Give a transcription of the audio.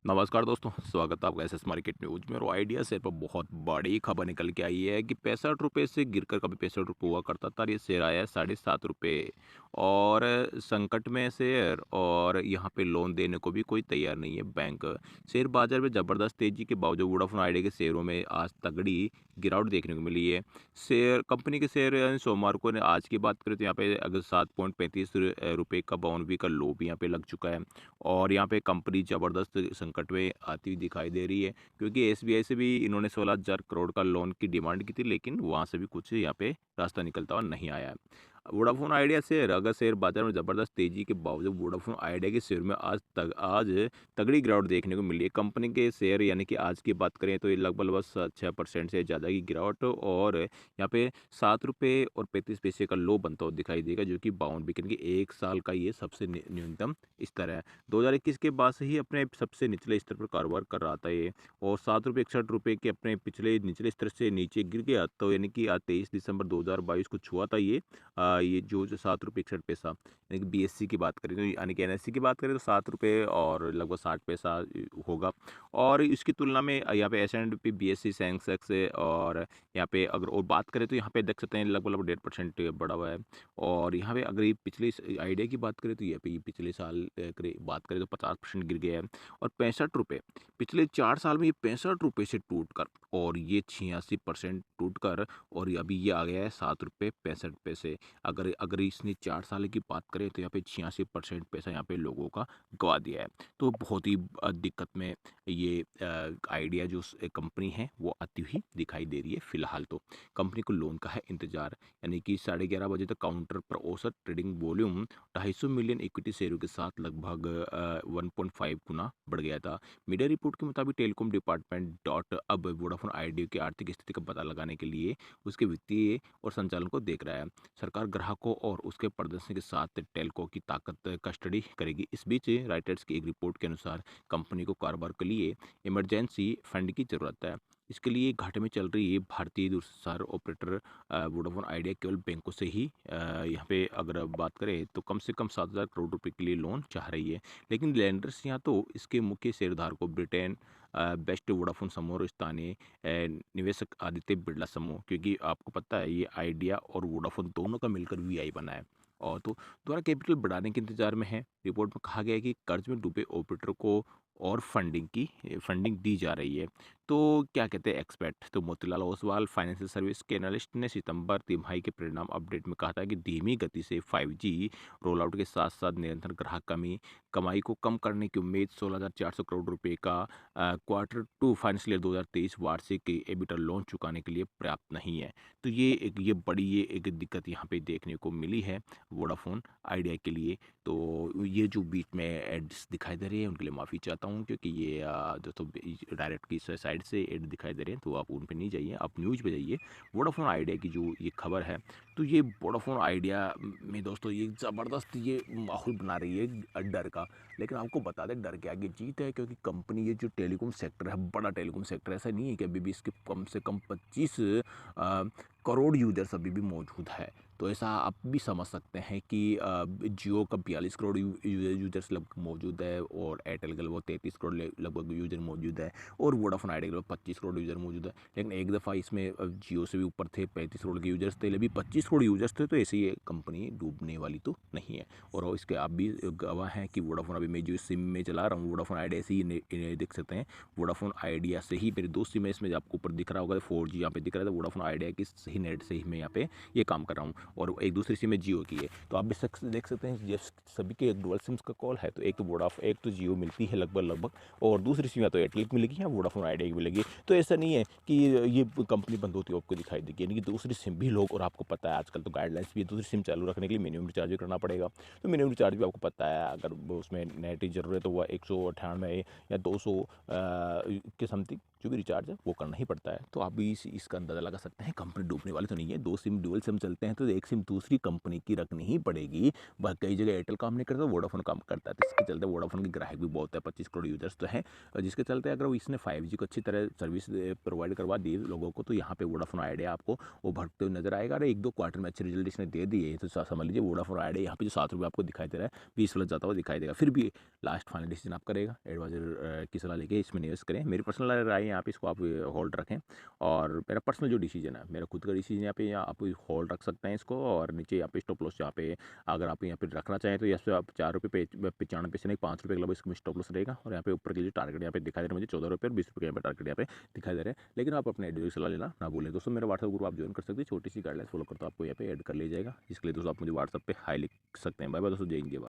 नमस्कार दोस्तों, स्वागत है आपका एसएस मार्केट न्यूज़ में। और आइडिया शेयर पर बहुत बड़ी खबर निकल के आई है कि ₹65 से गिरकर कभी ₹65 हुआ करता था, और ये शेयर आया है ₹7.5। और संकट में शेयर, और यहाँ पे लोन देने को भी कोई तैयार नहीं है बैंक। शेयर बाजार में ज़बरदस्त तेजी के बावजूद वोडाफोन आइडिया के शेयरों में आज तगड़ी गिरावट देखने को मिली है। शेयर कंपनी के शेयर यानी सोमवार को आज की बात करें तो यहाँ पे अगर 7.35 रुपये का 52 का लो भी यहाँ पे लग चुका है। और यहाँ पे कंपनी ज़बरदस्त संकट में आती हुई दिखाई दे रही है, क्योंकि एसबीआई से भी इन्होंने 16,000 करोड़ का लोन की डिमांड की थी, लेकिन वहाँ से भी कुछ यहाँ पे रास्ता निकलता हुआ नहीं आया है। वोडाफोन आइडिया शेयर, अगर शेयर बाजार में ज़बरदस्त तेजी के बावजूद वोडाफोन आइडिया के शेयर में आज तगड़ी गिरावट देखने को मिली है। कंपनी के शेयर यानी कि आज की बात करें तो ये लगभग 6% से ज़्यादा की गिरावट, और यहाँ पे ₹7.35 का लो बनता हुआ दिखाई देगा, जो कि 52 वीकेंड की एक साल का ये सबसे न्यूनतम स्तर है। 2021 के बाद से ही अपने सबसे निचले स्तर पर कारोबार कर रहा था ये, और ₹7.61 के अपने पिछले निचले स्तर से नीचे गिर गया, तो यानी कि आज 23 दिसंबर 2022 को छुआ था ये जो ₹7.61 यानी कि बीएससी की बात करें तो, यानी कि एनएससी की बात करें तो ₹7 और लगभग 60 पैसा होगा। और इसकी तुलना में यहाँ पे एस&पी बीएससी सेंसेक्स और यहाँ पे अगर और बात करें तो यहाँ पे देख सकते हैं लगभग 1.5% बढ़ा हुआ है। और यहाँ पे अगर ये पिछले आइडिया की बात करें तो यहाँ पे ये पिछले साल बात करें तो 50% गिर गया है। और ₹65 पिछले 4 साल में ये ₹65 से टूटकर, और ये 86% टूटकर, और अभी ये आ गया है ₹7.65। अगर अगर इसने 4 साल की बात करें तो यहाँ पे 86% पैसा यहाँ पे लोगों का गवा दिया है। तो बहुत ही दिक्कत में ये आइडिया जो कंपनी है वो आती हुई दिखाई दे रही है। फिलहाल तो कंपनी को लोन का है इंतजार, यानी कि 11:30 तक काउंटर पर औसत ट्रेडिंग वॉल्यूम 250 मिलियन इक्विटी शेयरों के साथ लगभग 1.5 गुना बढ़ गया था। मीडिया रिपोर्ट के मुताबिक टेलीकॉम डिपार्टमेंट डॉट अब वोडाफोन आइडिया की आर्थिक स्थिति का पता लगाने के लिए उसके वित्तीय और संचालन को देख रहा है। सरकार ग्राहकों और उसके प्रदर्शन के साथ टेलको की ताकत का स्टडी करेगी। इस बीच राइटर्स की एक रिपोर्ट के अनुसार कंपनी को कारोबार के लिए इमरजेंसी फंड की जरूरत है। इसके लिए घाटे में चल रही भारतीय दूरसंचार ऑपरेटर वोडाफोन आइडिया केवल बैंकों से ही यहाँ पे अगर बात करें तो कम से कम 7,000 करोड़ रुपए के लिए लोन चाह रही है। लेकिन लैंडर्स यहाँ तो इसके मुख्य शेयरधारकों ब्रिटेन बेस्ट वोडाफोन समूह और स्थानीय निवेशक आदित्य बिरला समूह, क्योंकि आपको पता है ये आइडिया और वोडाफोन दोनों का मिलकर वीआई बना है, और तो दोबारा कैपिटल बढ़ाने के इंतजार में है। रिपोर्ट में कहा गया है कि कर्ज में डूबे ऑपरेटर को और फंडिंग दी जा रही है। तो क्या कहते हैं एक्सपर्ट, तो मोतीलाल ओसवाल फाइनेंशियल सर्विस के एनालिस्ट ने सितंबर तिमाही के परिणाम अपडेट में कहा था कि धीमी गति से 5G रोल आउट के साथ साथ निरंतर ग्राहक कमाई को कम करने की उम्मीद 16,400 करोड़ रुपए का Q2 फाइनेंशियल ईयर 2023 वार्षिक एबिटर लोन चुकाने के लिए पर्याप्त नहीं है। तो ये बड़ी एक दिक्कत यहाँ पे देखने को मिली है वोडाफोन आइडिया के लिए। तो ये जो बीच में एड्स दिखाई दे रही है उनके लिए माफ़ी चाहता हूँ, क्योंकि ये दोस्तों डायरेक्ट की साइड से एड दिखाई दे रहे हैं, तो आप उन पे नहीं जाइए, आप न्यूज़ पे जाइए। वोडाफोन आइडिया की जो ये खबर है, तो ये वोडाफोन आइडिया में दोस्तों ये ज़बरदस्त ये माहौल बना रही है डर का। लेकिन आपको बता दें डर के आगे जीत है, क्योंकि कंपनी ये जो टेलीकॉम सेक्टर है, बड़ा टेलीकॉम सेक्टर है, ऐसा नहीं है कि अभी भी इसके कम से कम 25 करोड़ यूजर्स अभी भी मौजूद है। तो ऐसा आप भी समझ सकते हैं कि जियो का 42 करोड़ यूजर्स लगभग मौजूद है, और एयरटेल का लगभग 33 करोड़ लगभग यूजर मौजूद है, और वोडाफोन आइडिया के लगभग 25 करोड़ यूजर मौजूद है। लेकिन एक दफ़ा इसमें जियो से भी ऊपर थे, 35 करोड़ के यूजर्स थे, अभी 25 करोड़ यूजर्स थे, तो ऐसे ये कंपनी डूबने वाली तो नहीं है। और इसके आप भी गवाह हैं कि वोडाफोन अभी मैं जो सिम में चला रहा हूँ वोडाफोन आइडिया से ही इन्हें देख सकते हैं। वोडाफोन आइडिया से ही मेरे 2 सिम है, इसमें आपको ऊपर दिख रहा होगा 4G यहाँ पे दिख रहा है, तो वोडाफोन आइडिया की सही नेट से ही मैं यहाँ पे ये काम कर रहा हूँ, और एक दूसरी सिम है जियो की है। तो आप भी देख सकते हैं ये सभी के डुअल सिम्स का कॉल है, तो एक तो जियो मिलती है लगभग, और दूसरी सिम या तो एयरटेल की मिलेगी या वोडाफोन आइडिया की मिलेगी। तो ऐसा नहीं है कि ये कंपनी बंद होती है आपको दिखाई देगी, यानी कि दूसरी सिम भी लोग, और आपको पता है आजकल तो गाइडलाइंस भी है, दूसरी सिम चालू रखने के लिए मिनिमम रिचार्ज भी करना पड़ेगा। तो मिनिमम रिचार्ज भी आपको पता है, अगर उसमें नेट की ज़रूरत है तो वह 198 या 200 के समथिंग जो भी रिचार्ज है वो करना ही पड़ता है। तो आप भी इसका अंदाज़ा लगा सकते हैं, कंपनी डूबने वाली तो नहीं है। 2 सिम डुअल सिम चलते हैं तो एक सिम दूसरी कंपनी की रखनी ही पड़ेगी। वह कई जगह एयरटेल काम नहीं करता, वोडाफ़ोन काम करता है, तो इसके चलते वोडाफ़ोन के ग्राहक भी बहुत है, 25 करोड़ यूज़र्स तो हैं। और जिसके चलते अगर वो इसने 5G को अच्छी तरह सर्विस प्रोवाइड करवा दी लोगों को, तो यहाँ पे वोडाफ़ोन आइडिया आपको उभरते हुए नज़र आएगा। और 1-2 क्वार्टर में अच्छे रिजल्ट इसने दे दिए, तो समझ लीजिए वोडाफ़ोन आइडिया यहाँ पे जो ₹7 आपको दिखाई दे रहा है, 20 प्लस जाता हुआ दिखाई देगा। फिर भी लास्ट फाइनल डिसीजन आप करेगा, एडवाइज़र की सलाह लेके इसमें निवेश करें। मेरी पर्सनल राय है, आप इसको आप होल्ड रखें। और मेरा पर्सनल जो डिसीजन है, मेरा खुद का डिसीजन यहाँ पे, या आप होल्ड रख सकते हैं इसको। और नीचे यहाँ पे स्टॉप लॉस, यहाँ पे अगर आप यहाँ पे रखना चाहें तो यहाँ से आप ₹4 पे 95 पैसे नहीं, ₹5 के लगभग इसमें स्टॉप लॉस रहेगा। और यहाँ पे ऊपर के जो टारगेट यहाँ पे दिखाई दे रहा है मुझे ₹14 और ₹20 यहाँ पे टारगेट यहाँ पे दिखाई दे रहे हैं। लेकिन आप अपने एडवाइज़र की सलाह लेना ना भूलें। दोस्तों मेरा व्हाट्सएप ग्रुप आप ज्वाइन कर सकते हैं, छोटी सी गाइडलाइंस फॉलो करते हो आपको यहाँ पे ऐड कर लिया जाएगा, जिसके लिए दोस्तों आप मुझे व्हाट्सएप पे हाई लिख सकते हैं। बाय बाय दोस्तों, जय हिंद जय भारत।